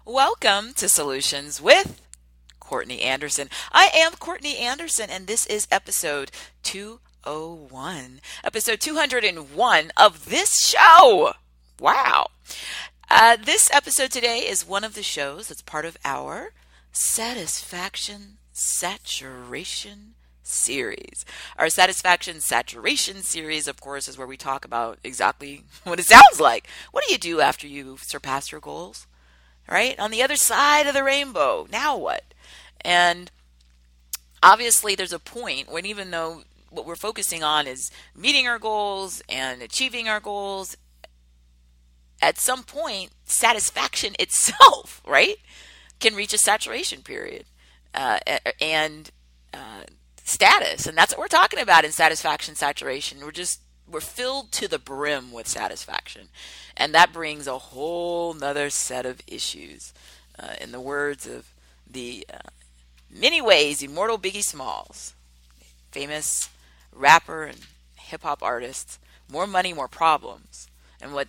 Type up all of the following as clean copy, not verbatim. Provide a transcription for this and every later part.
Welcome to Solutions with Courtney Anderson. I am Courtney Anderson, and this is episode 201, episode 201 of this show. Wow. This episode today is one of the shows that's part of our Satisfaction Saturation series. Our Satisfaction Saturation series, of course, is where we talk about exactly what it sounds like. What do you do after you surpass your goals? Right? On the other side of the rainbow, now what? And obviously, there's a point when even though what we're focusing on is meeting our goals and achieving our goals, at some point, satisfaction itself, right, can reach a saturation period and status. And that's what we're talking about in satisfaction saturation. We're filled to the brim with satisfaction. And that brings a whole nother set of issues. In the words of the many ways immortal Biggie Smalls, famous rapper and hip hop artist, more money, more problems. And what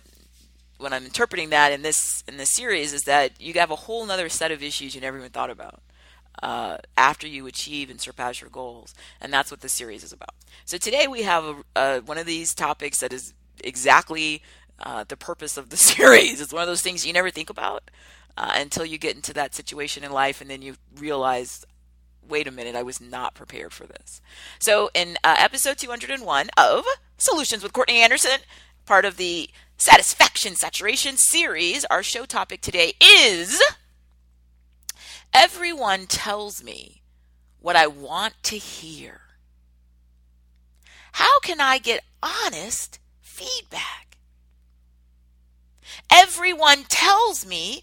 I'm interpreting that in this series is that you have a whole nother set of issues you never even thought about after you achieve and surpass your goals. And that's what this series is about. So today we have one of these topics that is exactly the purpose of the series. It's one of those things you never think about until you get into that situation in life, and then you realize, wait a minute, I was not prepared for this. So in episode 201 of Solutions with Courtney Anderson, part of the Satisfaction Saturation series, our show topic today is everyone tells me what I want to hear. How can I get honest feedback? Everyone tells me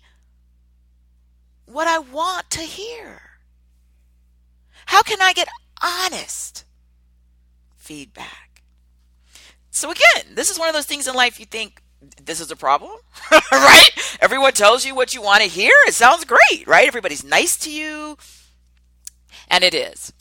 what I want to hear. How can I get honest feedback? So again, this is one of those things in life you think, this is a problem, right? Everyone tells you what you want to hear. It sounds great, right? Everybody's nice to you. And it is.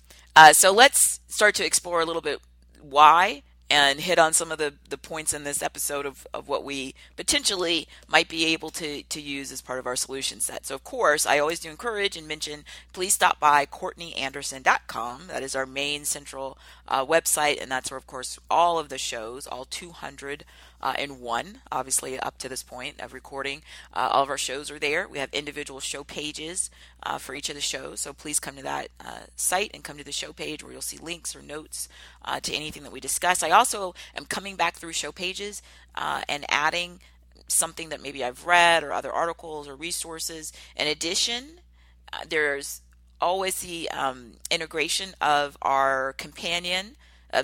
So let's start to explore a little bit why and hit on some of the points in this episode of what we potentially might be able to use as part of our solution set. So, of course, I always do encourage and mention, please stop by CourtneyAnderson.com. That is our main central website, and that's where, of course, all of the shows, all 201, obviously up to this point of recording, all of our shows are there. We have individual show pages for each of the shows, so please come to that site and come to the show page where you'll see links or notes to anything that we discuss. I also am coming back through show pages and adding something that maybe I've read or other articles or resources. In addition, there's always the integration of our companion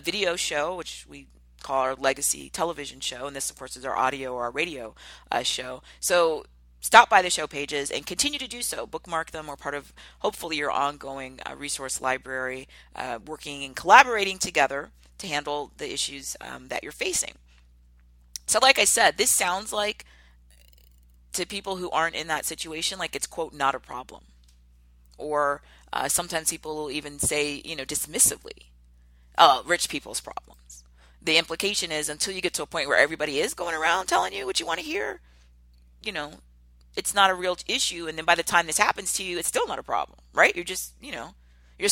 video show, which we call our legacy television show, and this of course is our audio or our radio show. So stop by the show pages and continue to do so. Bookmark them. We're part of hopefully your ongoing resource library, working and collaborating together to handle the issues that you're facing. So like I said, this sounds like, to people who aren't in that situation, like it's, quote, not a problem. Or sometimes people will even say, dismissively, rich people's problems. The implication is until you get to a point where everybody is going around telling you what you want to hear, it's not a real issue. And then by the time this happens to you, it's still not a problem, right? You're just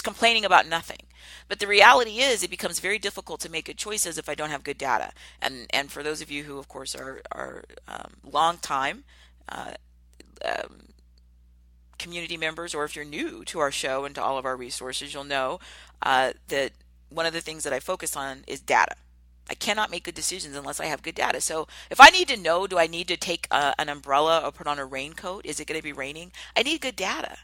complaining about nothing. But the reality is it becomes very difficult to make good choices if I don't have good data. And for those of you who, of course, are long time community members, or if you're new to our show and to all of our resources, you'll know that one of the things that I focus on is data. I cannot make good decisions unless I have good data. So if I need to know, do I need to take an umbrella or put on a raincoat? Is it going to be raining? I need good data.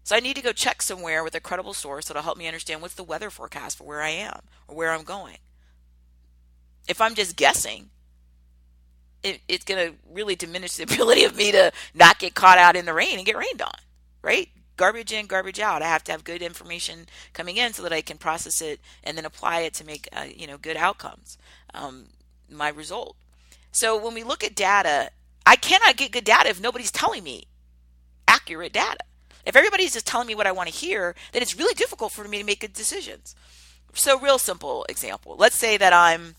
So I need to go check somewhere with a credible source that'll help me understand what's the weather forecast for where I am or where I'm going. If I'm just guessing, it's going to really diminish the ability of me to not get caught out in the rain and get rained on, right? Garbage in, garbage out. I have to have good information coming in so that I can process it and then apply it to make good outcomes, my result. So when we look at data, I cannot get good data if nobody's telling me accurate data. If everybody's just telling me what I want to hear, then it's really difficult for me to make good decisions. So real simple example. Let's say that I'm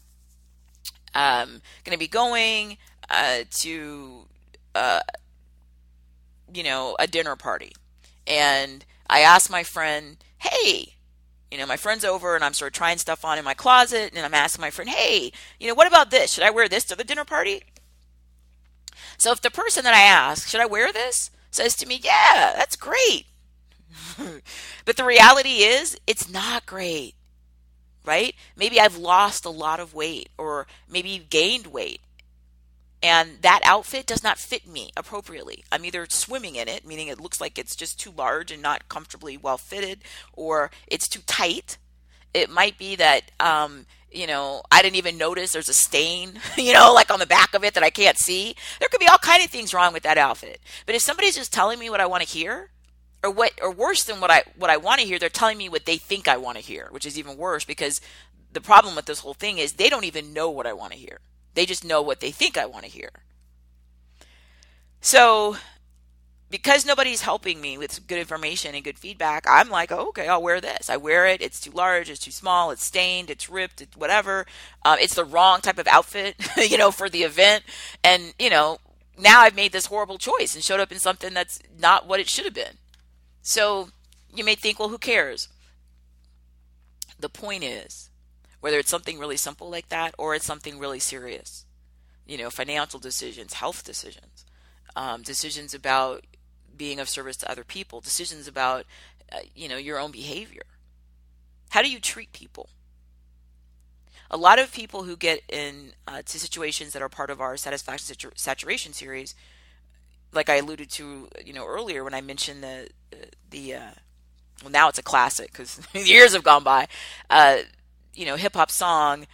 going to be going to a dinner party. And I asked my friend, hey, my friend's over and I'm sort of trying stuff on in my closet. And I'm asking my friend, hey, what about this? Should I wear this to the dinner party? So if the person that I ask, should I wear this, says to me, yeah, that's great. But the reality is, it's not great, right? Maybe I've lost a lot of weight, or maybe gained weight, and that outfit does not fit me appropriately. I'm either swimming in it, meaning it looks like it's just too large and not comfortably well fitted, or it's too tight. It might be that, I didn't even notice there's a stain, like on the back of it that I can't see. There could be all kind of things wrong with that outfit. But if somebody's just telling me what I want to hear, or worse than what I want to hear, they're telling me what they think I want to hear, which is even worse, because the problem with this whole thing is they don't even know what I want to hear. They just know what they think I want to hear. So because nobody's helping me with good information and good feedback, I'm like, oh, okay, I'll wear this. I wear it. It's too large. It's too small. It's stained. It's ripped. It's whatever. It's the wrong type of outfit, for the event. And, now I've made this horrible choice and showed up in something that's not what it should have been. So you may think, well, who cares? The point is, whether it's something really simple like that or it's something really serious, financial decisions, health decisions, decisions about being of service to other people, decisions about, your own behavior. How do you treat people? A lot of people who get in to situations that are part of our satisfaction saturation series, like I alluded to, earlier when I mentioned well, now it's a classic because years have gone by, hip hop song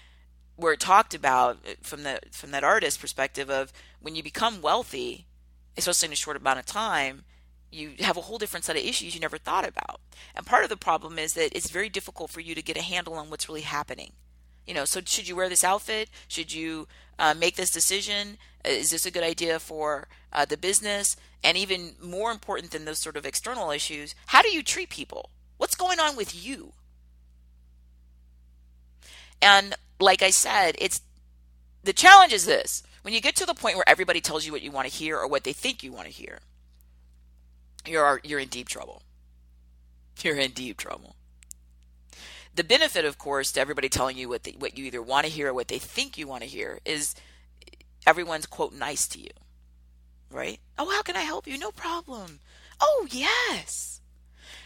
where it talked about from that artist's perspective of when you become wealthy, especially in a short amount of time, you have a whole different set of issues you never thought about. And part of the problem is that it's very difficult for you to get a handle on what's really happening. So should you wear this outfit? Should you make this decision? Is this a good idea for the business? And even more important than those sort of external issues, how do you treat people? What's going on with you? And like I said, the challenge is this. When you get to the point where everybody tells you what you want to hear or what they think you want to hear, you're in deep trouble. You're in deep trouble. The benefit, of course, to everybody telling you what you either want to hear or what they think you want to hear is everyone's, quote, nice to you, right? Oh, how can I help you? No problem. Oh, yes.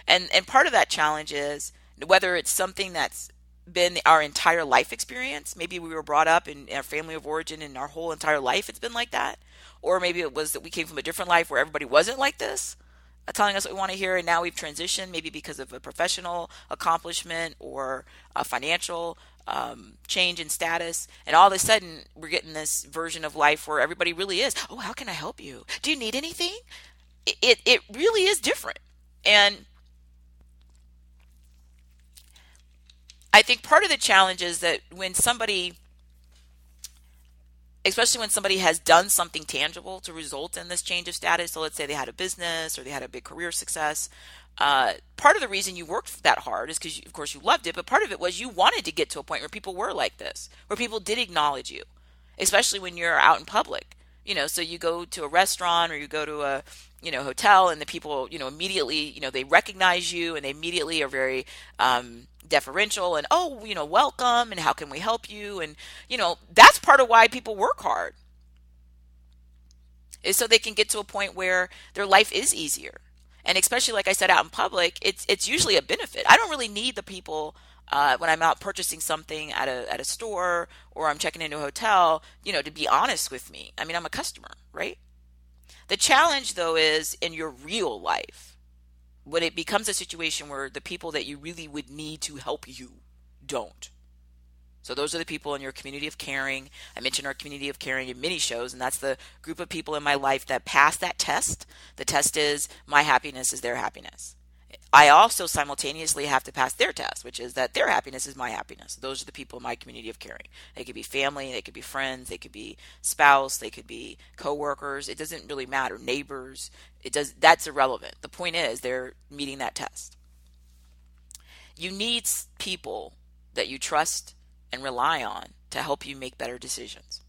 And part of that challenge is whether it's something that's been our entire life experience. Maybe we were brought up in our family of origin and our whole entire life it's been like that. Or maybe it was that we came from a different life where everybody wasn't like this, telling us what we want to hear, and now we've transitioned maybe because of a professional accomplishment or a financial change in status, and all of a sudden we're getting this version of life where everybody really is, oh, how can I help you? Do you need anything? It really is different. And I think part of the challenge is that especially when somebody has done something tangible to result in this change of status. So let's say they had a business or they had a big career success. Part of the reason you worked that hard is because, of course, you loved it. But part of it was you wanted to get to a point where people were like this, where people did acknowledge you, especially when you're out in public. So you go to a restaurant or you go to a, hotel, and the people, immediately, they recognize you and they immediately are very deferential and, oh, welcome, and how can we help you? And, that's part of why people work hard, is so they can get to a point where their life is easier. And especially, like I said, out in public, it's usually a benefit. I don't really need the people when I'm out purchasing something at a store or I'm checking into a hotel, to be honest with me. I mean, I'm a customer, right? The challenge, though, is in your real life, when it becomes a situation where the people that you really would need to help you don't. So those are the people in your community of caring. I mentioned our community of caring in many shows, and that's the group of people in my life that pass that test. The test is my happiness is their happiness. I also simultaneously have to pass their test, which is that their happiness is my happiness. Those are the people in my community of caring. They could be family, they could be friends, they could be spouse, they could be coworkers. It doesn't really matter. Neighbors. That's irrelevant. The point is they're meeting that test. You need people that you trust and rely on to help you make better decisions,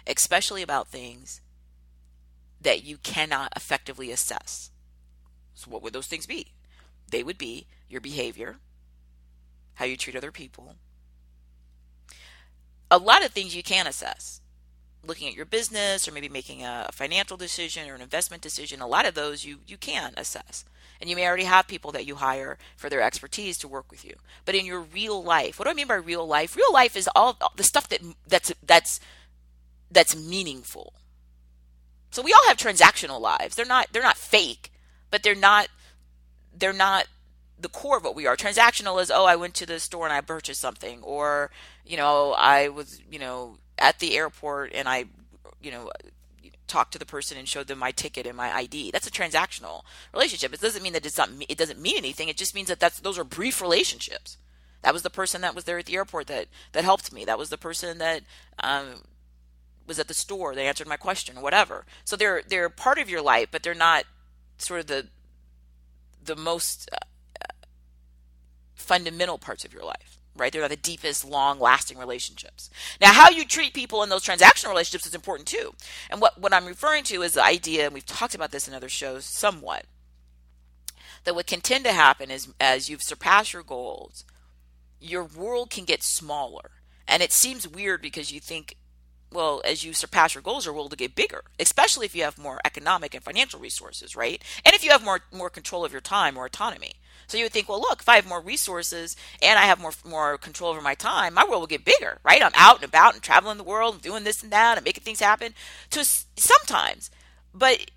especially about things that you cannot effectively assess. So what would those things be? They would be your behavior, how you treat other people. A lot of things you can assess. Looking at your business or maybe making a financial decision or an investment decision, a lot of those you can assess. And you may already have people that you hire for their expertise to work with you. But in your real life, what do I mean by real life? Real life is all the stuff that's meaningful. So we all have transactional lives. They're not fake, but they're not the core of what we are. Transactional is, I went to the store and I purchased something, or I was at the airport and I talked to the person and showed them my ticket and my ID. That's a transactional relationship. It doesn't mean that it doesn't mean anything. It just means that those are brief relationships. That was the person that was there at the airport that helped me. That was the person that was at the store. They answered my question or whatever. So they're part of your life, but they're not sort of the most fundamental parts of your life, right? They're not the deepest, long-lasting relationships. Now, how you treat people in those transactional relationships is important too. And what I'm referring to is the idea, and we've talked about this in other shows somewhat, that what can tend to happen is as you've surpassed your goals, your world can get smaller. And it seems weird because you think, well, as you surpass your goals, your world will get bigger, especially if you have more economic and financial resources, right? And if you have more control of your time or autonomy. So you would think, well, look, if I have more resources and I have more control over my time, my world will get bigger, right? I'm out and about and traveling the world and doing this and that and making things happen sometimes. But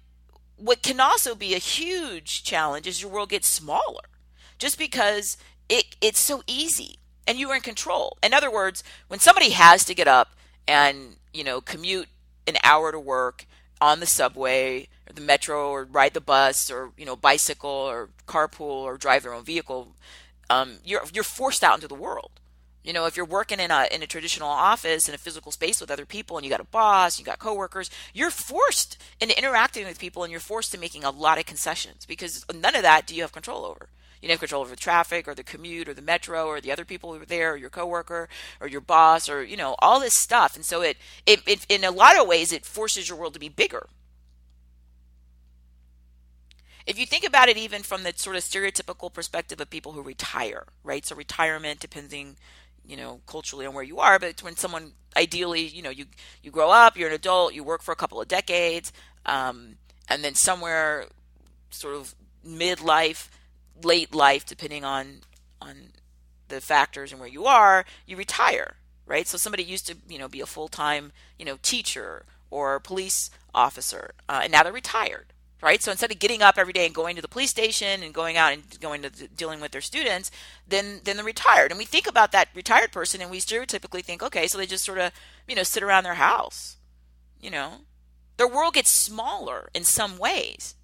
what can also be a huge challenge is your world gets smaller just because it's so easy and you are in control. In other words, when somebody has to get up and commute an hour to work on the subway or the metro or ride the bus or bicycle or carpool or drive their own vehicle, you're forced out into the world. If you're working in a traditional office in a physical space with other people and you got a boss, you got coworkers, you're forced into interacting with people and you're forced to making a lot of concessions because none of that do you have control over. You don't have control over the traffic or the commute or the metro or the other people who are there or your coworker or your boss or, all this stuff. And so it in a lot of ways, it forces your world to be bigger. If you think about it even from the sort of stereotypical perspective of people who retire, right? So retirement, depending, culturally on where you are, but it's when someone ideally, you grow up, you're an adult, you work for a couple of decades, and then somewhere sort of midlife, late life, depending on the factors and where you are, you retire, right? So somebody used to, be a full-time, teacher or police officer, and now they're retired, right? So instead of getting up every day and going to the police station and going out and going to dealing with their students, then they're retired. And we think about that retired person and we stereotypically think, okay, so they just sort of, sit around their house, Their world gets smaller in some ways.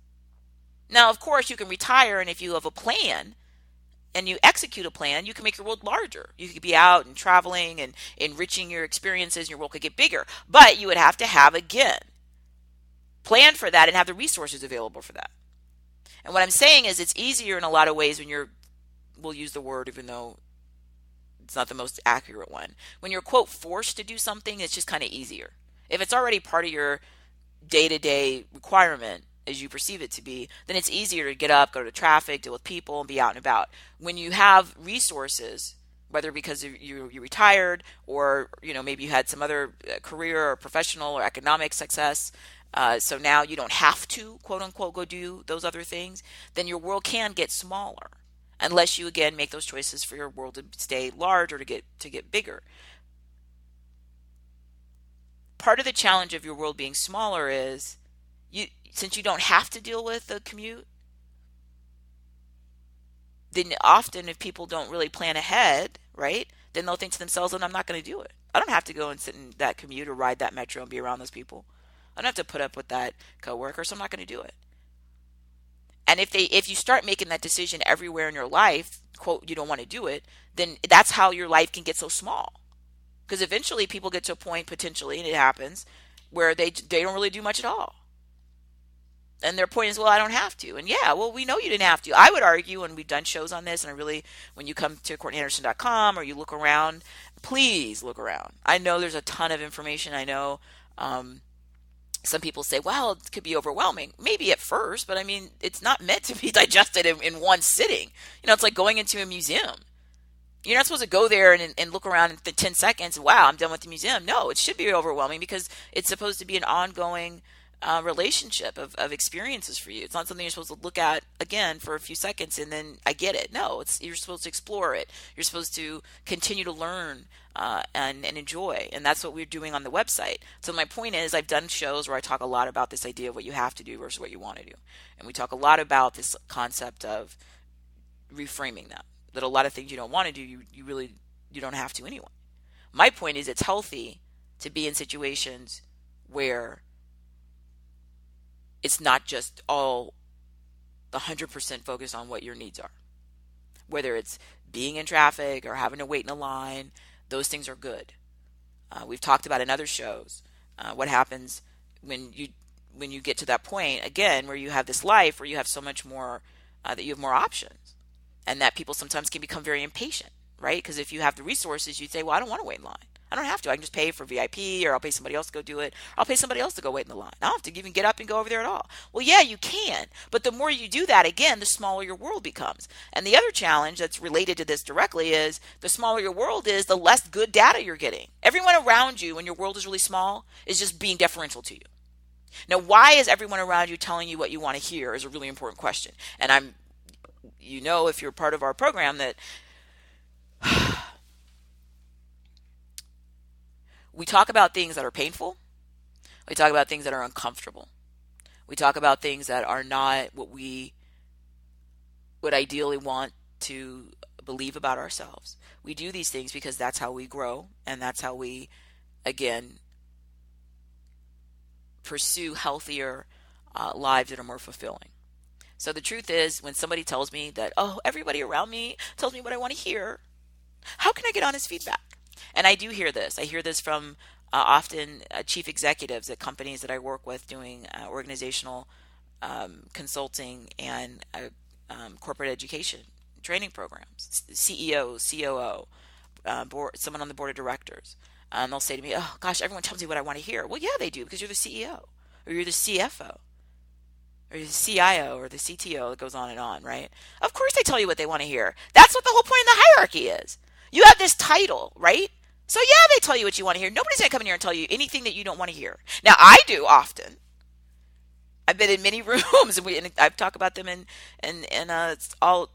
Now, of course, you can retire, and if you have a plan and you execute a plan, you can make your world larger. You could be out and traveling and enriching your experiences, and your world could get bigger. But you would have to have, again, plan for that and have the resources available for that. And what I'm saying is it's easier in a lot of ways when we'll use the word even though it's not the most accurate one. When you're, quote, forced to do something, it's just kind of easier. If it's already part of your day-to-day requirement, as you perceive it to be, then it's easier to get up, go to traffic, deal with people, and be out and about. When you have resources, whether because you retired or maybe you had some other career or professional or economic success, so now you don't have to, quote unquote, go do those other things, then your world can get smaller unless you again make those choices for your world to stay large or to get bigger. Part of the challenge of your world being smaller is since you don't have to deal with the commute, then often if people don't really plan ahead, right, then they'll think to themselves, I'm not going to do it. I don't have to go and sit in that commute or ride that metro and be around those people. I don't have to put up with that coworker, so I'm not going to do it. And if you start making that decision everywhere in your life, quote, you don't want to do it, then that's how your life can get so small. Because eventually people get to a point, potentially, and it happens, where they don't really do much at all. And their point is, well, I don't have to. And yeah, well, we know you didn't have to. I would argue, and we've done shows on this, and when you come to CourtneyAnderson.com or you look around, please look around. I know there's a ton of information. I know Some people say, well, it could be overwhelming. Maybe at first, but I mean, it's not meant to be digested in one sitting. It's like going into a museum. You're not supposed to go there and look around in 10 seconds. Wow, I'm done with the museum. No, it should be overwhelming because it's supposed to be an ongoing relationship of experiences for you. It's not something you're supposed to look at again for a few seconds and then I get it. No, you're supposed to explore it. You're supposed to continue to learn and enjoy. And that's what we're doing on the website. So my point is, I've done shows where I talk a lot about this idea of what you have to do versus what you want to do. And we talk a lot about this concept of reframing that a lot of things you don't want to do, you don't have to anyway. My point is, it's healthy to be in situations where it's not just all 100% focused on what your needs are. Whether it's being in traffic or having to wait in a line, those things are good. We've talked about in other shows what happens when you get to that point again where you have this life where you have so much more that you have more options, and that people sometimes can become very impatient, right? Because if you have the resources, you say, well, I don't want to wait in line. I don't have to. I can just pay for VIP, or I'll pay somebody else to go do it. Or I'll pay somebody else to go wait in the line. I don't have to even get up and go over there at all. Well, yeah, you can. But the more you do that, again, the smaller your world becomes. And the other challenge that's related to this directly is the smaller your world is, the less good data you're getting. Everyone around you, when your world is really small, is just being deferential to you. Now, why is everyone around you telling you what you want to hear is a really important question. And if you're part of our program, that we talk about things that are painful. We talk about things that are uncomfortable. We talk about things that are not what we would ideally want to believe about ourselves. We do these things because that's how we grow, and that's how we, again, pursue healthier lives that are more fulfilling. So the truth is, when somebody tells me that, oh, everybody around me tells me what I want to hear, how can I get honest feedback? And I do hear this. I hear this from often chief executives at companies that I work with doing organizational consulting and corporate education training programs, CEO, COO, someone on the board of directors. And they'll say to me, oh, gosh, everyone tells me what I want to hear. Well, yeah, they do, because you're the CEO, or you're the CFO, or the CIO, or the CTO. It goes on, right? Of course they tell you what they want to hear. That's what the whole point of the hierarchy is. You have this title, right? So yeah, they tell you what you want to hear. Nobody's going to come in here and tell you anything that you don't want to hear. Now, I do often. I've been in many rooms, and I've talked about them in all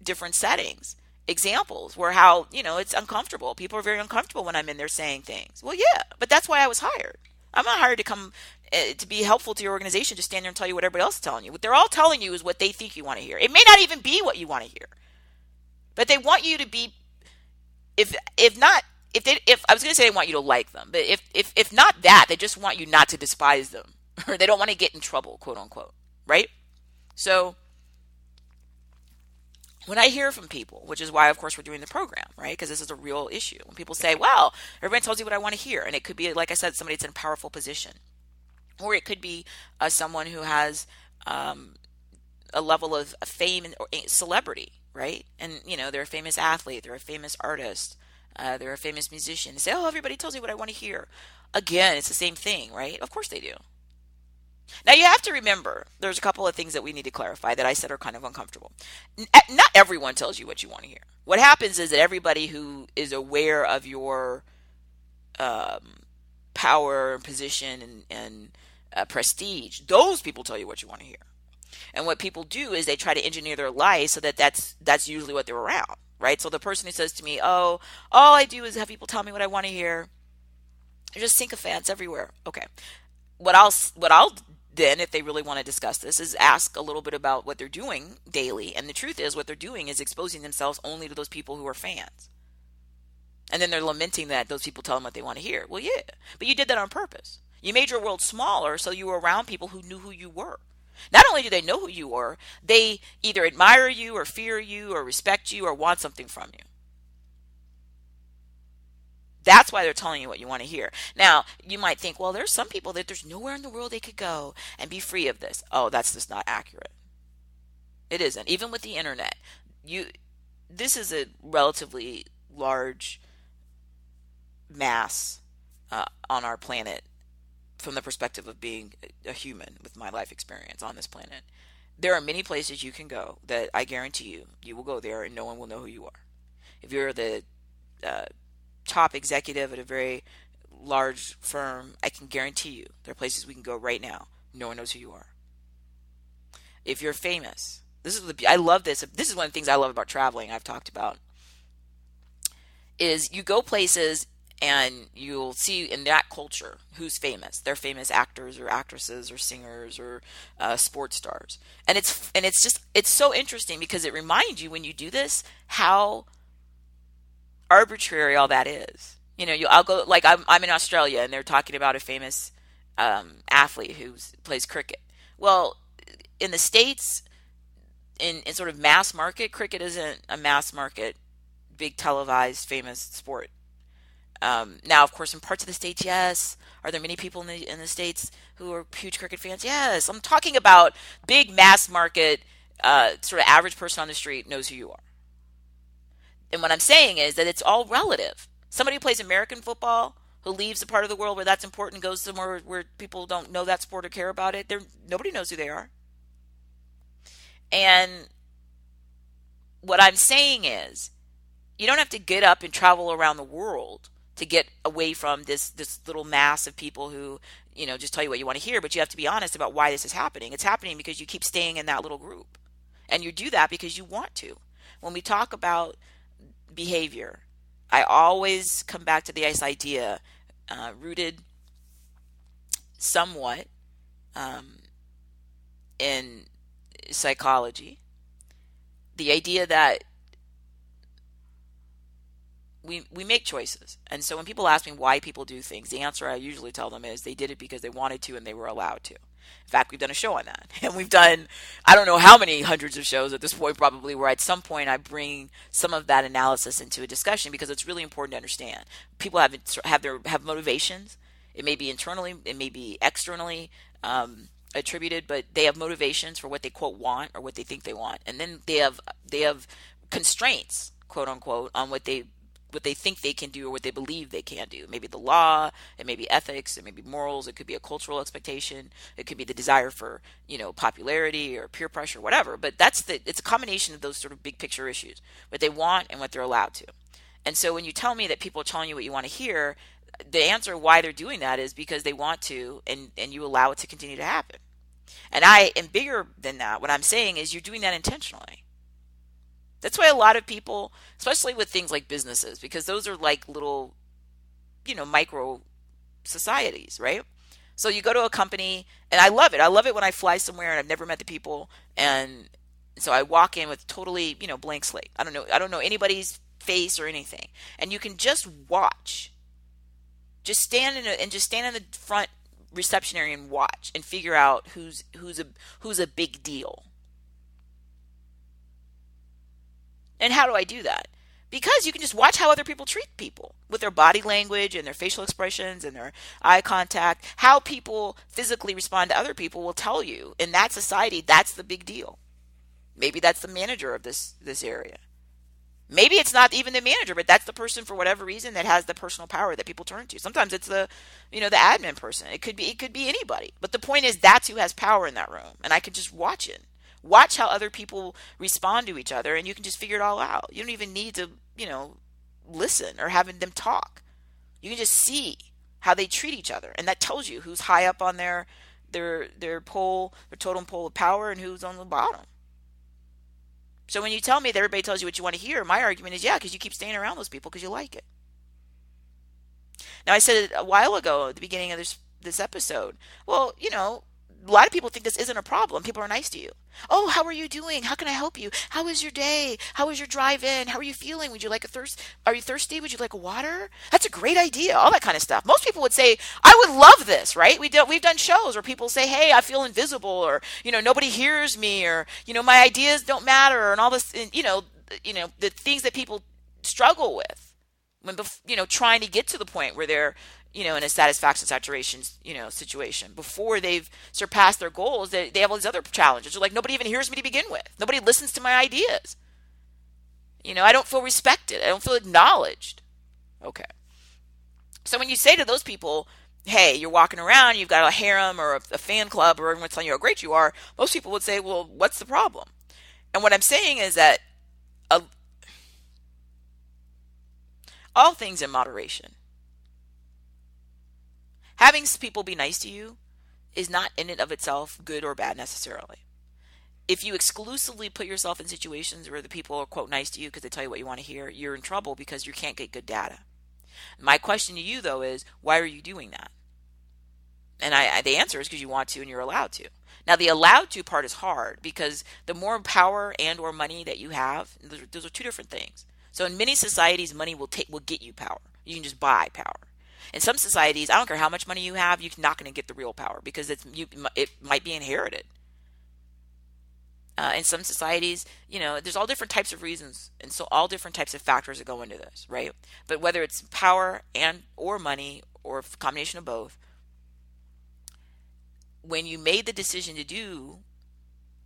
different settings. Examples where how, it's uncomfortable. People are very uncomfortable when I'm in there saying things. Well, yeah, but that's why I was hired. I'm not hired to come to be helpful to your organization, to stand there and tell you what everybody else is telling you. What they're all telling you is what they think you want to hear. It may not even be what you want to hear, but they want you to be, if I was going to say they want you to like them, but if not that, they just want you not to despise them, or they don't want to get in trouble, quote unquote, right? So when I hear from people, which is why, of course, we're doing the program, right? Because this is a real issue. When people say, well, everybody tells you what I want to hear. And it could be, like I said, somebody that's in a powerful position. Or it could be someone who has a level of fame or celebrity, right? And, they're a famous athlete. They're a famous artist. They're a famous musician. They say, oh, everybody tells me what I want to hear. Again, it's the same thing, right? Of course they do. Now, you have to remember, there's a couple of things that we need to clarify that I said are kind of uncomfortable. Not everyone tells you what you want to hear. What happens is that everybody who is aware of your power, position, and prestige, those people tell you what you want to hear. And what people do is they try to engineer their life so that that's usually what they're around, right? So the person who says to me, oh, all I do is have people tell me what I want to hear. There's just sycophants everywhere. Okay. What I'll then, if they really want to discuss this, is ask a little bit about what they're doing daily. And the truth is, what they're doing is exposing themselves only to those people who are fans. And then they're lamenting that those people tell them what they want to hear. Well, yeah, but you did that on purpose. You made your world smaller so you were around people who knew who you were. Not only do they know who you are, they either admire you or fear you or respect you or want something from you. That's why they're telling you what you want to hear. Now, you might think, well, there's some people that there's nowhere in the world they could go and be free of this. Oh, that's just not accurate. It isn't. Even with the internet, this is a relatively large mass on our planet from the perspective of being a human with my life experience on this planet. There are many places you can go that I guarantee you will go there and no one will know who you are. If you're the uh, top executive at a very large firm, I can guarantee you there are places we can go right now. No one knows who you are. If you're famous, I love this. This is one of the things I love about traveling. I've talked about is you go places and you'll see in that culture who's famous. They're famous actors or actresses or singers or sports stars, and it's so interesting because it reminds you when you do this how arbitrary all that is. I'll go like I'm in Australia and they're talking about a famous athlete who plays cricket. Well, in the States, in sort of mass market, cricket isn't a mass market, big televised, famous sport. Now, of course, in parts of the States, yes. Are there many people in the States who are huge cricket fans? Yes. I'm talking about big mass market, sort of average person on the street knows who you are. And what I'm saying is that it's all relative. Somebody who plays American football, who leaves a part of the world where that's important, goes somewhere where people don't know that sport or care about it, nobody knows who they are. And what I'm saying is, you don't have to get up and travel around the world to get away from this little mass of people who, just tell you what you want to hear, but you have to be honest about why this is happening. It's happening because you keep staying in that little group. And you do that because you want to. When we talk about behavior, I always come back to this idea, rooted somewhat in psychology, the idea that we make choices. And so when people ask me why people do things, the answer I usually tell them is they did it because they wanted to and they were allowed to. In fact, we've done a show on that. And we've done, I don't know how many hundreds of shows at this point probably, where at some point I bring some of that analysis into a discussion because it's really important to understand. People have motivations. It may be internally, it may be externally attributed, but they have motivations for what they quote want or what they think they want. And then they have constraints, quote unquote, on what they think they can do or what they believe they can do. Maybe the law, it may be ethics, it may be morals, it could be a cultural expectation, it could be the desire for, popularity or peer pressure, whatever. But it's a combination of those sort of big picture issues, what they want and what they're allowed to. And so when you tell me that people are telling you what you want to hear, the answer why they're doing that is because they want to, and you allow it to continue to happen. And I am bigger than that. What I'm saying is you're doing that intentionally. That's why a lot of people, especially with things like businesses, because those are like little, micro societies, right? So you go to a company, and I love it. I love it when I fly somewhere and I've never met the people, and so I walk in with totally, blank slate. I don't know anybody's face or anything, and you can just watch. Just stand in the front reception area and watch and figure out who's a big deal. And how do I do that? Because you can just watch how other people treat people with their body language and their facial expressions and their eye contact. How people physically respond to other people will tell you in that society that's the big deal. Maybe that's the manager of this area. Maybe it's not even the manager, but that's the person for whatever reason that has the personal power that people turn to. Sometimes it's the admin person. It could be anybody. But the point is that's who has power in that room, and I can just watch it. Watch how other people respond to each other, and you can just figure it all out. You don't even need to, listen or having them talk. You can just see how they treat each other, and that tells you who's high up on their pole, their totem pole of power, and who's on the bottom. So when you tell me that everybody tells you what you want to hear, my argument is because you keep staying around those people because you like it. Now I said it a while ago at the beginning of this episode. Well, a lot of people think this isn't a problem. People are nice to you. Oh, how are you doing? How can I help you? How was your day? How was your drive in? How are you feeling? Would you like Are you thirsty? Would you like a water? That's a great idea. All that kind of stuff. Most people would say, I would love this, right? We've done shows where people say, hey, I feel invisible, or, nobody hears me, or, my ideas don't matter, and all this, and, the things that people struggle with when, trying to get to the point where they're, in a satisfaction saturation, situation. Before they've surpassed their goals, they have all these other challenges. They're like, nobody even hears me to begin with. Nobody listens to my ideas. I don't feel respected. I don't feel acknowledged. Okay. So when you say to those people, hey, you're walking around, you've got a harem or a fan club, or everyone's telling you how great you are, most people would say, well, what's the problem? And what I'm saying is that uh, all things in moderation. Having people be nice to you is not in and of itself good or bad necessarily. If you exclusively put yourself in situations where the people are, quote, nice to you because they tell you what you want to hear, you're in trouble because you can't get good data. My question to you, though, is why are you doing that? And the answer is because you want to and you're allowed to. Now, the allowed to part is hard because the more power and or money that you have, those are two different things. So in many societies, money will get you power. You can just buy power. In some societies, I don't care how much money you have, you're not going to get the real power because it might be inherited. In some societies, there's all different types of reasons, and so all different types of factors that go into this, right? But whether it's power and or money or a combination of both, when you made the decision to do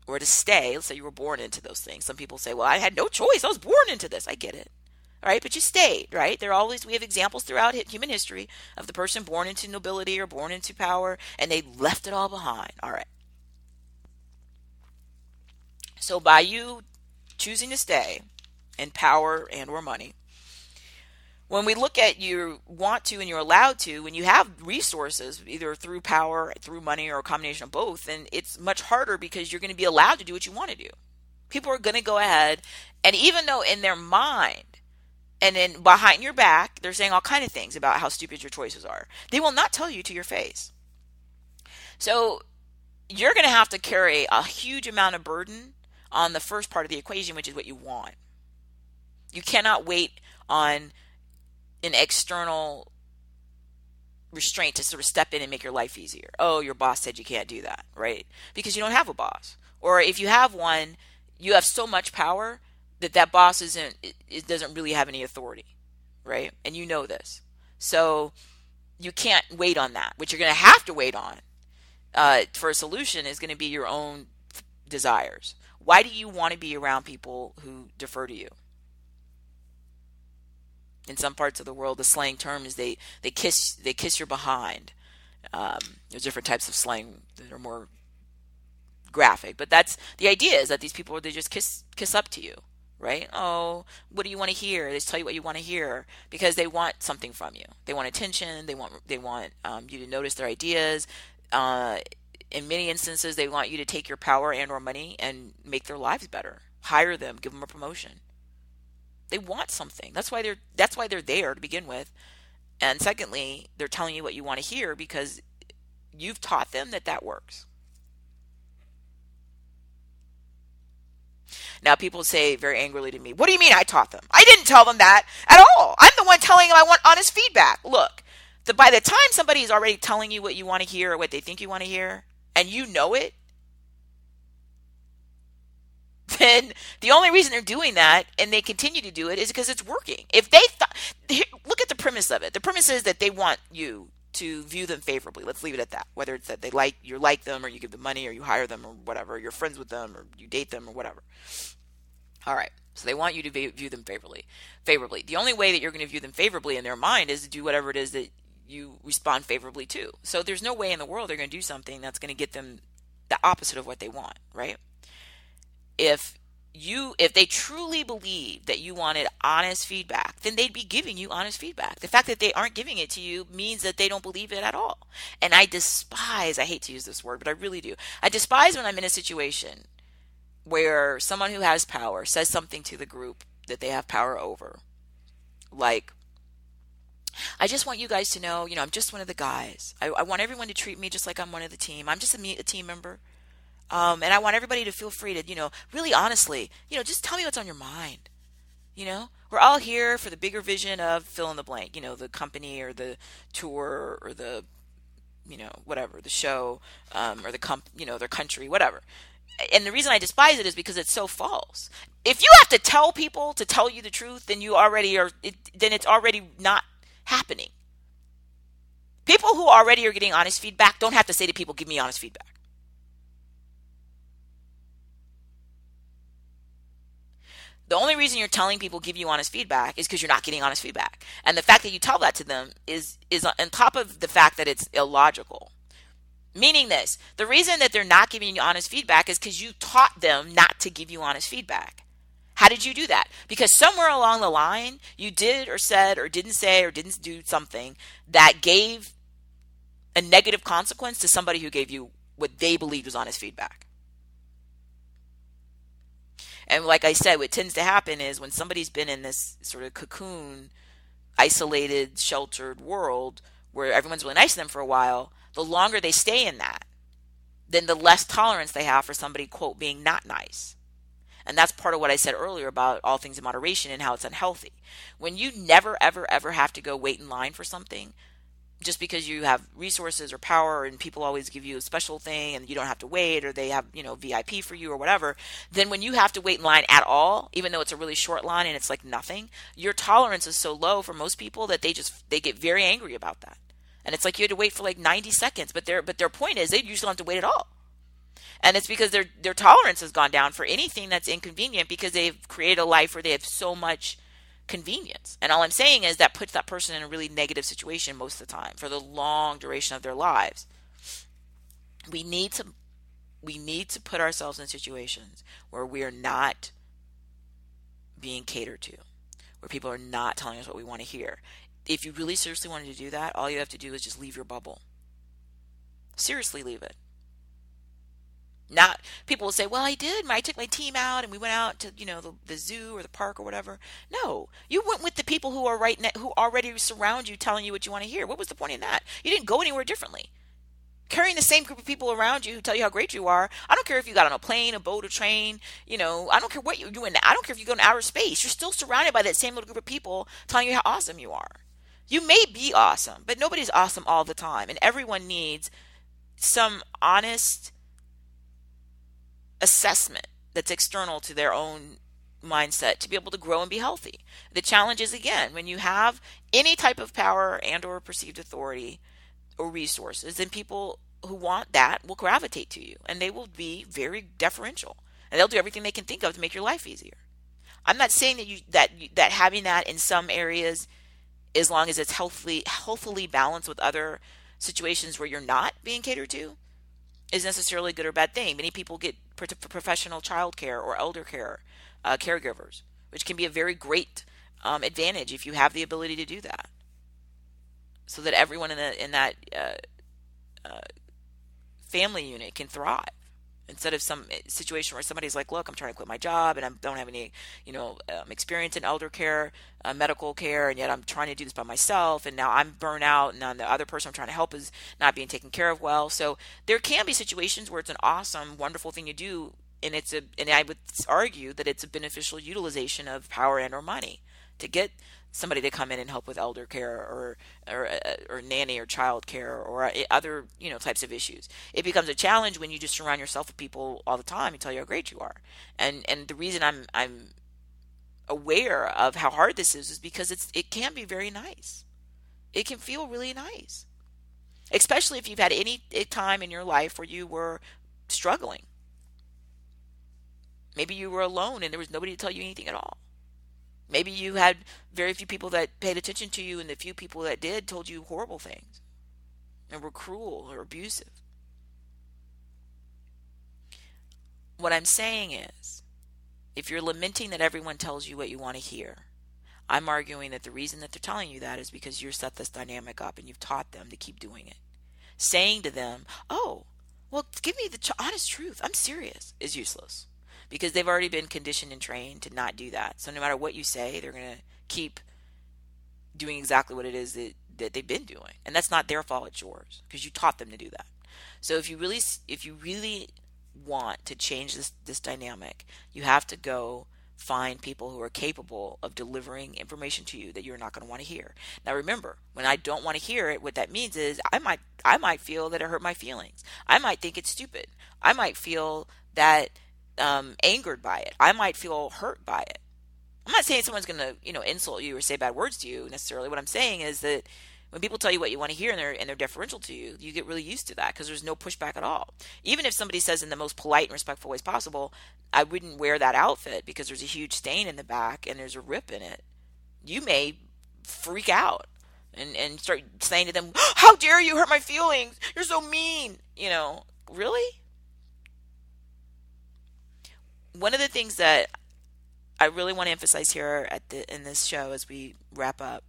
or to stay, let's say you were born into those things. Some people say, well, I had no choice. I was born into this. I get it. All right, but you stayed, right? We have examples throughout human history of the person born into nobility or born into power, and they left it all behind. All right. So by you choosing to stay in power and or money, when we look at you want to and you're allowed to, when you have resources, either through power, through money, or a combination of both, then it's much harder because you're going to be allowed to do what you want to do. People are going to go ahead, and even though in their mind and then behind your back, they're saying all kind of things about how stupid your choices are, they will not tell you to your face. So you're going to have to carry a huge amount of burden on the first part of the equation, which is what you want. You cannot wait on an external restraint to sort of step in and make your life easier. Oh, your boss said you can't do that, right? Because you don't have a boss. Or if you have one, you have so much power that boss doesn't really have any authority, right? And you know this. So you can't wait on that. What you're going to have to wait on for a solution is going to be your own desires. Why do you want to be around people who defer to you? In some parts of the world, the slang term is they kiss your behind. There's different types of slang that are more graphic, but that's the idea, is that these people, they just kiss up to you, right? Oh, what do you want to hear? They just tell you what you want to hear because they want something from you. They want attention. They want you to notice their ideas. In many instances, they want you to take your power and or money and make their lives better. Hire them, give them a promotion. They want something. That's why they're there to begin with. And secondly, they're telling you what you want to hear because you've taught them that works. Now, people say very angrily to me, what do you mean I taught them? I didn't tell them that at all. I'm the one telling them I want honest feedback. Look, by the time somebody is already telling you what you want to hear or what they think you want to hear, and you know it, then the only reason they're doing that and they continue to do it is because it's working. If they look at the premise of it. The premise is that they want you to view them favorably. Let's leave it at that. Whether it's that you like them, or you give them money, or you hire them, or whatever, you're friends with them, or you date them, or whatever. All right. So they want you to view them favorably. The only way that you're going to view them favorably in their mind is to do whatever it is that you respond favorably to. So there's no way in the world they're going to do something that's going to get them the opposite of what they want, right? If they truly believe that you wanted honest feedback, then they'd be giving you honest feedback. The fact that they aren't giving it to you means that they don't believe it at all. And I hate to use this word, but I really do. I despise when I'm in a situation where someone who has power says something to the group that they have power over. Like, I just want you guys to know, I'm just one of the guys. I want everyone to treat me just like I'm one of the team. I'm just a team member. And I want everybody to feel free to, really honestly, just tell me what's on your mind. We're all here for the bigger vision of fill in the blank, the company or the tour or the, whatever, the show, or their country, whatever. And the reason I despise it is because it's so false. If you have to tell people to tell you the truth, then then it's already not happening. People who already are getting honest feedback don't have to say to people, give me honest feedback. The only reason you're telling people give you honest feedback is because you're not getting honest feedback. And the fact that you tell that to them is on top of the fact that it's illogical. Meaning this, the reason that they're not giving you honest feedback is because you taught them not to give you honest feedback. How did you do that? Because somewhere along the line, you did or said or didn't say or didn't do something that gave a negative consequence to somebody who gave you what they believed was honest feedback. And like I said, what tends to happen is when somebody's been in this sort of cocoon, isolated, sheltered world where everyone's really nice to them for a while, the longer they stay in that, then the less tolerance they have for somebody, quote, being not nice. And that's part of what I said earlier about all things in moderation and how it's unhealthy. When you never, ever, ever have to go wait in line for something, just because you have resources or power and people always give you a special thing and you don't have to wait, or they have, VIP for you or whatever, then when you have to wait in line at all, even though it's a really short line and it's like nothing, your tolerance is so low for most people that they get very angry about that. And it's like you had to wait for like 90 seconds, but their point is they usually don't have to wait at all. And it's because their tolerance has gone down for anything that's inconvenient because they've created a life where they have so much convenience. And all I'm saying is that puts that person in a really negative situation most of the time for the long duration of their lives. We need to put ourselves in situations where we are not being catered to, where people are not telling us what we want to hear. If you really seriously wanted to do that, all you have to do is just leave your bubble. Seriously, leave it. Not people will say, well, I did. I took my team out and we went out to the zoo or the park or whatever. No, you went with the people who are who already surround you, telling you what you want to hear. What was the point in that? You didn't go anywhere differently. Carrying the same group of people around you who tell you how great you are. I don't care if you got on a plane, a boat, a train. I don't care what you're doing. I don't care if you go in outer space. You're still surrounded by that same little group of people telling you how awesome you are. You may be awesome, but nobody's awesome all the time, and everyone needs some honest assessment that's external to their own mindset to be able to grow and be healthy. The challenge is, again, when you have any type of power and or perceived authority or resources, then people who want that will gravitate to you, and they will be very deferential, and they'll do everything they can think of to make your life easier. I'm not saying that having that in some areas, as long as it's healthily balanced with other situations where you're not being catered to, is necessarily a good or bad thing. Many people get professional child care or elder care caregivers, which can be a very great advantage if you have the ability to do that, so that everyone in that family unit can thrive. Instead of some situation where somebody's like, look, I'm trying to quit my job and I don't have any, experience in elder care, medical care, and yet I'm trying to do this by myself, and now I'm burnt out, and now the other person I'm trying to help is not being taken care of well. So there can be situations where it's an awesome, wonderful thing to do, and I would argue that it's a beneficial utilization of power and or money to get somebody to come in and help with elder care or nanny or child care or other types of issues. It becomes a challenge when you just surround yourself with people all the time and tell you how great you are. And the reason I'm aware of how hard this is because it can be very nice. It can feel really nice, especially if you've had any time in your life where you were struggling. Maybe you were alone and there was nobody to tell you anything at all. Maybe you had very few people that paid attention to you, and the few people that did told you horrible things and were cruel or abusive. What I'm saying is, if you're lamenting that everyone tells you what you want to hear, I'm arguing that the reason that they're telling you that is because you've set this dynamic up and you've taught them to keep doing it. Saying to them, oh, well, give me the honest truth, I'm serious, is useless. Because they've already been conditioned and trained to not do that. So no matter what you say, they're going to keep doing exactly what it is that they've been doing. And that's not their fault, it's yours, because you taught them to do that. So if you really want to change this dynamic, you have to go find people who are capable of delivering information to you that you're not going to want to hear. Now remember, when I don't want to hear it, what that means is I might feel that it hurt my feelings. I might think it's stupid. I might feel that angered by it. I might feel hurt by it. I'm not saying someone's going to, insult you or say bad words to you necessarily. What I'm saying is that When people tell you what you want to hear and they're deferential to you, you get really used to that because there's no pushback at all. Even if somebody says in the most polite and respectful ways possible, I wouldn't wear that outfit because there's a huge stain in the back and there's a rip in it. You may freak out and start saying to them, how dare you hurt my feelings? You're so mean. Really? One of the things that I really want to emphasize here in this show as we wrap up,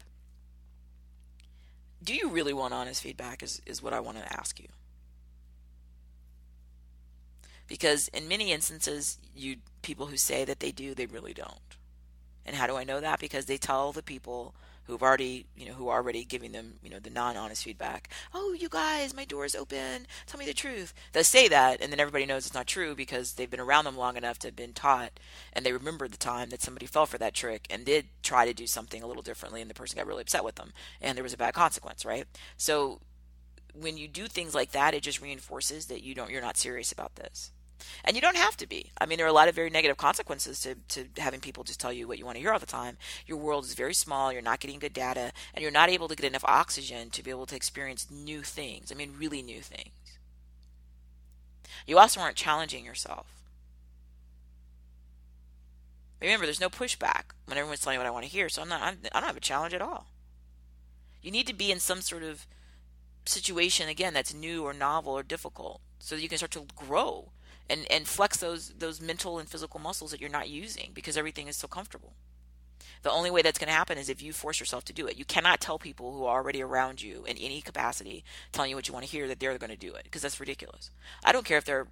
do you really want honest feedback is what I want to ask you. Because in many instances, people who say that they do, they really don't. And how do I know that? Because they tell the people who are already giving them, the non-honest feedback. Oh, you guys, my door is open. Tell me the truth. They'll say that, and then everybody knows it's not true because they've been around them long enough to have been taught, and they remember the time that somebody fell for that trick and did try to do something a little differently, and the person got really upset with them, and there was a bad consequence, right? So when you do things like that, it just reinforces that you're not serious about this. And you don't have to be. I mean, there are a lot of very negative consequences to having people just tell you what you want to hear all the time. Your world is very small, you're not getting good data, and you're not able to get enough oxygen to be able to experience new things. I mean, really new things. You also aren't challenging yourself. Remember, there's no pushback when everyone's telling you what I want to hear, so I don't have a challenge at all. You need to be in some sort of situation, again, that's new or novel or difficult so that you can start to grow and flex those mental and physical muscles that you're not using because everything is so comfortable. The only way that's going to happen is if you force yourself to do it. You cannot tell people who are already around you in any capacity telling you what you want to hear that they're going to do it because that's ridiculous. I don't care if they're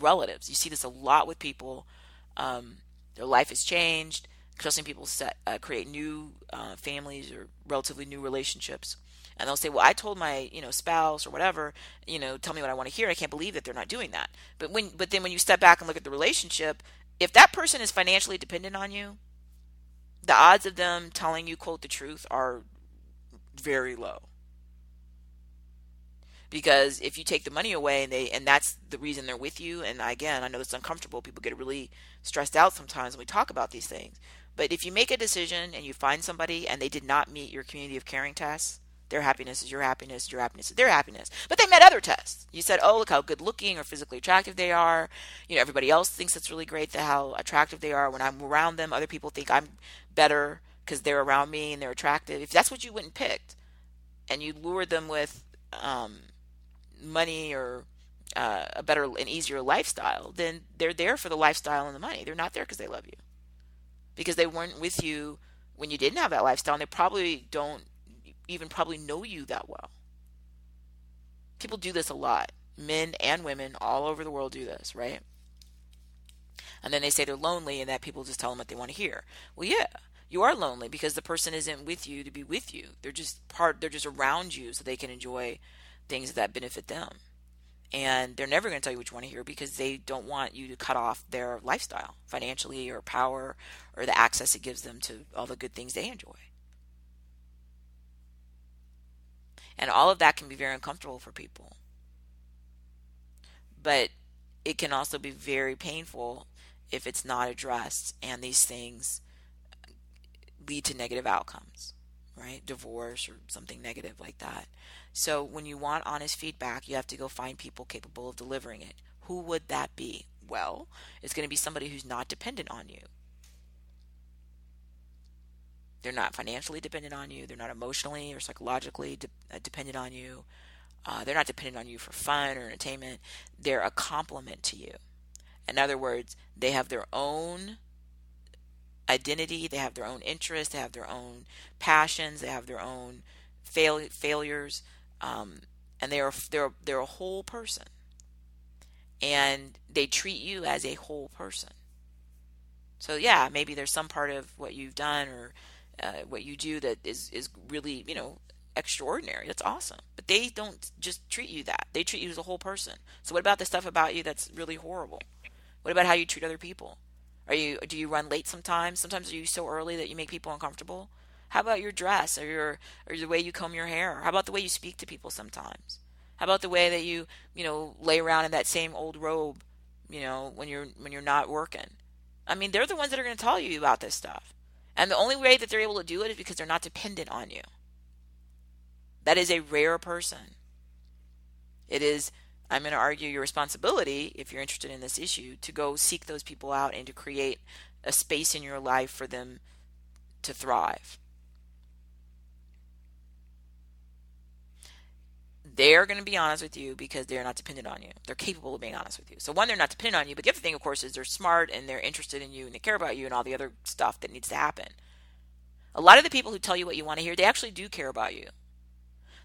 relatives. You see this a lot with people. Their life has changed, especially when people create new families or relatively new relationships. And they'll say, well, I told my, spouse or whatever, tell me what I want to hear. I can't believe that they're not doing that. But then when you step back and look at the relationship, if that person is financially dependent on you, the odds of them telling you, quote, the truth are very low. Because if you take the money away and that's the reason they're with you, and again, I know it's uncomfortable. People get really stressed out sometimes when we talk about these things. But if you make a decision and you find somebody and they did not meet your community of caring tests, their happiness is your happiness, your happiness is their happiness. But they met other tests. You said, oh, look how good looking or physically attractive they are. Everybody else thinks it's really great how attractive they are. When I'm around them, other people think I'm better because they're around me and they're attractive. If that's what you went and picked and you lured them with money or a better and easier lifestyle, then they're there for the lifestyle and the money. They're not there because they love you. Because they weren't with you when you didn't have that lifestyle, and they probably don't even probably know you that well. People do this a lot. Men and women all over the world do this, right? And then they say they're lonely and that people just tell them what they want to hear. Well, yeah, you are lonely because the person isn't with you to be with you. They're just around you so they can enjoy things that benefit them. And they're never going to tell you what you want to hear because they don't want you to cut off their lifestyle financially or power or the access it gives them to all the good things they enjoy. And all of that can be very uncomfortable for people. But it can also be very painful if it's not addressed and these things lead to negative outcomes, right? Divorce or something negative like that. So when you want honest feedback, you have to go find people capable of delivering it. Who would that be? Well, it's going to be somebody who's not dependent on you. They're not financially dependent on you. They're not emotionally or psychologically dependent on you. They're not dependent on you for fun or entertainment. They're a complement to you. In other words, they have their own identity. They have their own interests. They have their own passions. They have their own failures. And they're a whole person. And they treat you as a whole person. So yeah, maybe there's some part of what you've done or what you do that is really, extraordinary. That's awesome. But they don't just treat you that. They treat you as a whole person. So what about the stuff about you that's really horrible? What about how you treat other people? Do you run late sometimes? Sometimes are you so early that you make people uncomfortable? How about your dress or the way you comb your hair? How about the way you speak to people sometimes? How about the way that you lay around in that same old robe, when you're not working? I mean, they're the ones that are going to tell you about this stuff. And the only way that they're able to do it is because they're not dependent on you. That is a rare person. It is, I'm going to argue, your responsibility, if you're interested in this issue, to go seek those people out and to create a space in your life for them to thrive. They're going to be honest with you because they're not dependent on you. They're capable of being honest with you. So one, they're not dependent on you, but the other thing, of course, is they're smart and they're interested in you and they care about you and all the other stuff that needs to happen. A lot of the people who tell you what you want to hear, they actually do care about you.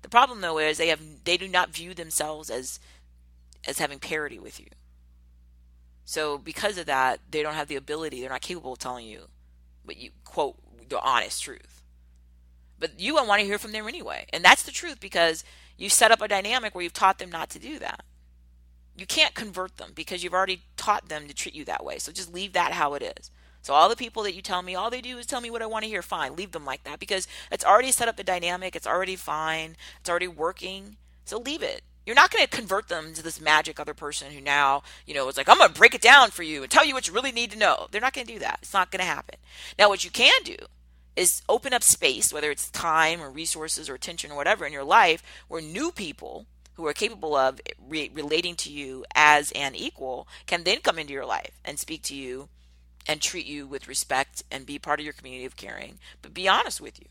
The problem, though, is they do not view themselves as having parity with you. So because of that, they don't have the ability, they're not capable of telling you what you quote the honest truth. But you won't want to hear from them anyway. And that's the truth, because you set up a dynamic where you've taught them not to do that. You can't convert them because you've already taught them to treat you that way. So just leave that how it is. So all the people that you tell me, all they do is tell me what I want to hear. Fine, leave them like that because it's already set up the dynamic. It's already fine. It's already working. So leave it. You're not going to convert them to this magic other person who now, is like, I'm going to break it down for you and tell you what you really need to know. They're not going to do that. It's not going to happen. Now, what you can do is open up space, whether it's time or resources or attention or whatever in your life, where new people who are capable of relating to you as an equal can then come into your life and speak to you and treat you with respect and be part of your community of caring, but be honest with you.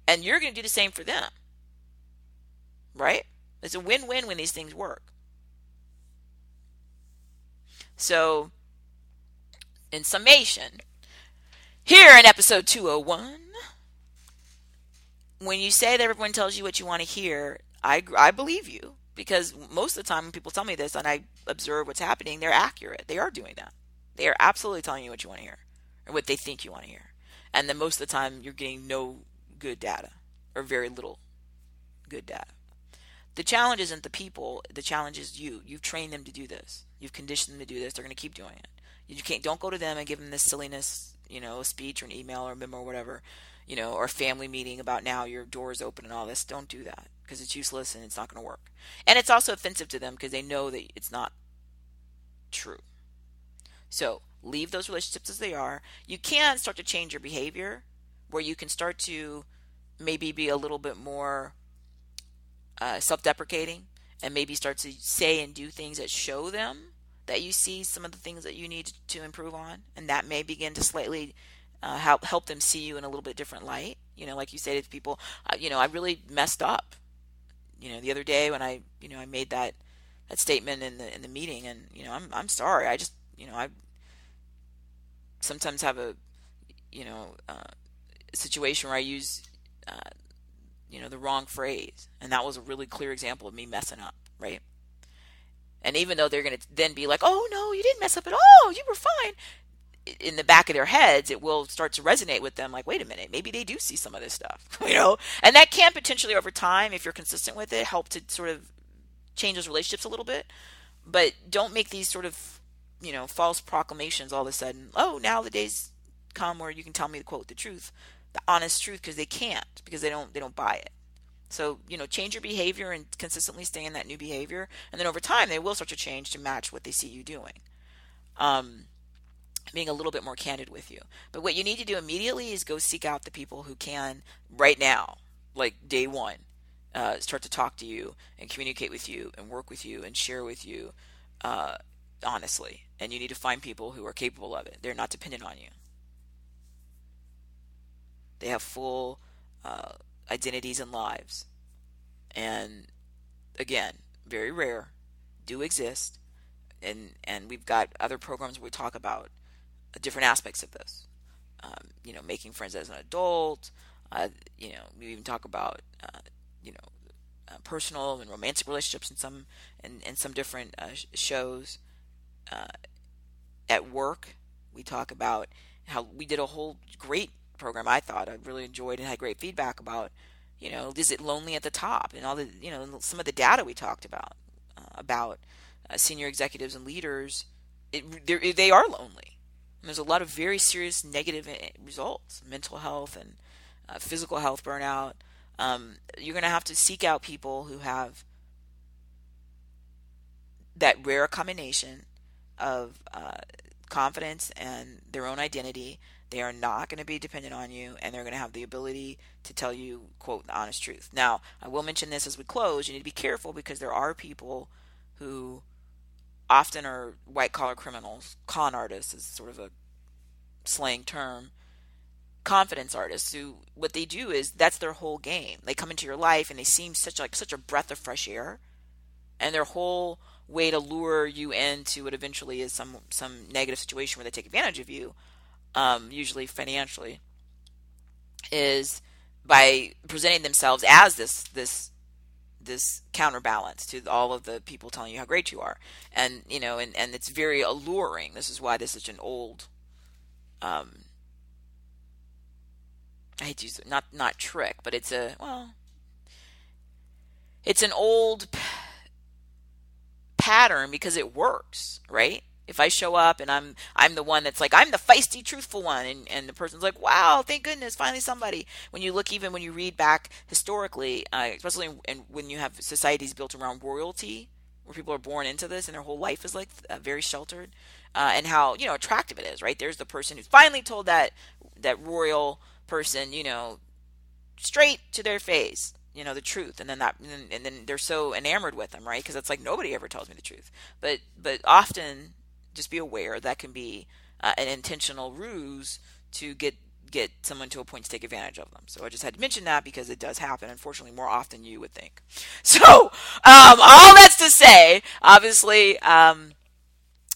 And you're going to do the same for them. Right? It's a win-win when these things work. So, in summation, here in episode 201, when you say that everyone tells you what you want to hear, I believe you, because most of the time when people tell me this and I observe what's happening, they're accurate. They are doing that. They are absolutely telling you what you want to hear or what they think you want to hear. And then most of the time you're getting no good data or very little good data. The challenge isn't the people. The challenge is you. You've trained them to do this. You've conditioned them to do this. They're going to keep doing it. Don't go to them and give them this silliness, a speech or an email or a memo or whatever, or a family meeting about now your door is open and all this. Don't do that because it's useless and it's not going to work. And it's also offensive to them because they know that it's not true. So leave those relationships as they are. You can start to change your behavior where you can start to maybe be a little bit more self-deprecating and maybe start to say and do things that show them that you see some of the things that you need to improve on, and that may begin to slightly help them see you in a little bit different light. Like you say to people, I really messed up. The other day when I made that statement in the meeting, and I'm sorry. I just I sometimes have a situation where I use the wrong phrase, and that was a really clear example of me messing up, right? And even though they're going to then be like, oh no, you didn't mess up at all, you were fine, in the back of their heads it will start to resonate with them, like, wait a minute, maybe they do see some of this stuff. And that can potentially over time, if you're consistent with it, help to sort of change those relationships a little bit. But don't make these sort of false proclamations all of a sudden. Oh, now the days come where you can tell me to quote the truth, the honest truth, because they can't, because they don't buy it. So, change your behavior and consistently stay in that new behavior. And then over time, they will start to change to match what they see you doing. Being a little bit more candid with you. But what you need to do immediately is go seek out the people who can, right now, like day one, start to talk to you and communicate with you and work with you and share with you honestly. And you need to find people who are capable of it. They're not dependent on you. They have full identities and lives. And again, very rare, do exist. And we've got other programs where we talk about different aspects of this. Making friends as an adult. We even talk about personal and romantic relationships in some different shows. At work, we talk about how we did a whole great program. I thought I really enjoyed and had great feedback about, is it lonely at the top, and all the, some of the data we talked about senior executives and leaders. They are lonely. And there's a lot of very serious negative results, mental health and physical health burnout. You're going to have to seek out people who have that rare combination of confidence and their own identity. They are not going to be dependent on you, and they're going to have the ability to tell you, quote, the honest truth. Now, I will mention this as we close. You need to be careful because there are people who often are white collar criminals. Con artists is sort of a slang term. Confidence artists who, what they do is that's their whole game. They come into your life and they seem such a breath of fresh air, and their whole way to lure you into what eventually is some negative situation where they take advantage of you, usually financially, is by presenting themselves as this counterbalance to all of the people telling you how great you are. And and it's very alluring. This is why this is such an old, I hate to use it, not trick, but it's an old pattern because it works, right? If I show up and I'm the one that's like, I'm the feisty, truthful one, and the person's like, wow, thank goodness, finally somebody. When you look, even when you read back historically, especially when you have societies built around royalty, where people are born into this and their whole life is like very sheltered, and how attractive it is, right? There's the person who's finally told that royal person, straight to their face, the truth, and then they're so enamored with them, right? Because it's like, nobody ever tells me the truth, but often, just be aware that can be an intentional ruse to get someone to a point to take advantage of them. So I just had to mention that because it does happen, unfortunately, more often than you would think. So all that's to say, obviously,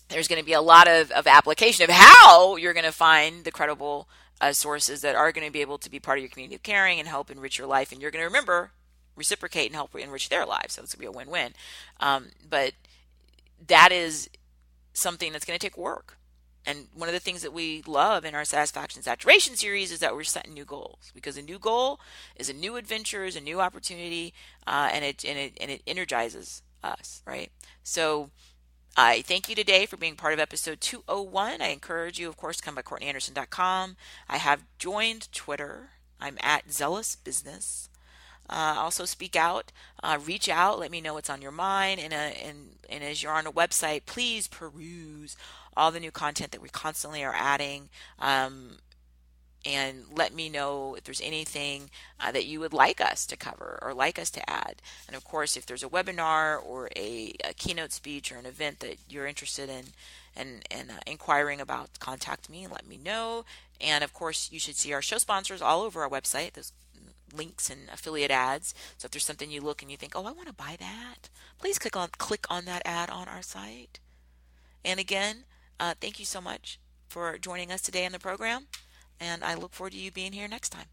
there's going to be a lot of application of how you're going to find the credible sources that are going to be able to be part of your community of caring and help enrich your life. And you're going to remember, reciprocate and help enrich their lives. So it's going to be a win-win. But that is something that's going to take work. And one of the things that we love in our Satisfaction Saturation series is that we're setting new goals, because a new goal is a new adventure, is a new opportunity, and it energizes us, right? So I thank you today for being part of episode 201. I encourage you, of course, to come by CourtneyAnderson.com. I have joined Twitter. I'm at Zealous Business. Also speak out, reach out, let me know what's on your mind, and as you're on the website, please peruse all the new content that we constantly are adding, and let me know if there's anything that you would like us to cover or like us to add. And of course, if there's a webinar or a keynote speech or an event that you're interested in and inquiring about, contact me and let me know. And of course, you should see our show sponsors all over our website. There's links and affiliate ads. So if there's something you look and you think, oh, I want to buy that, please click on that ad on our site. And again, thank you so much for joining us today on the program, and I look forward to you being here next time.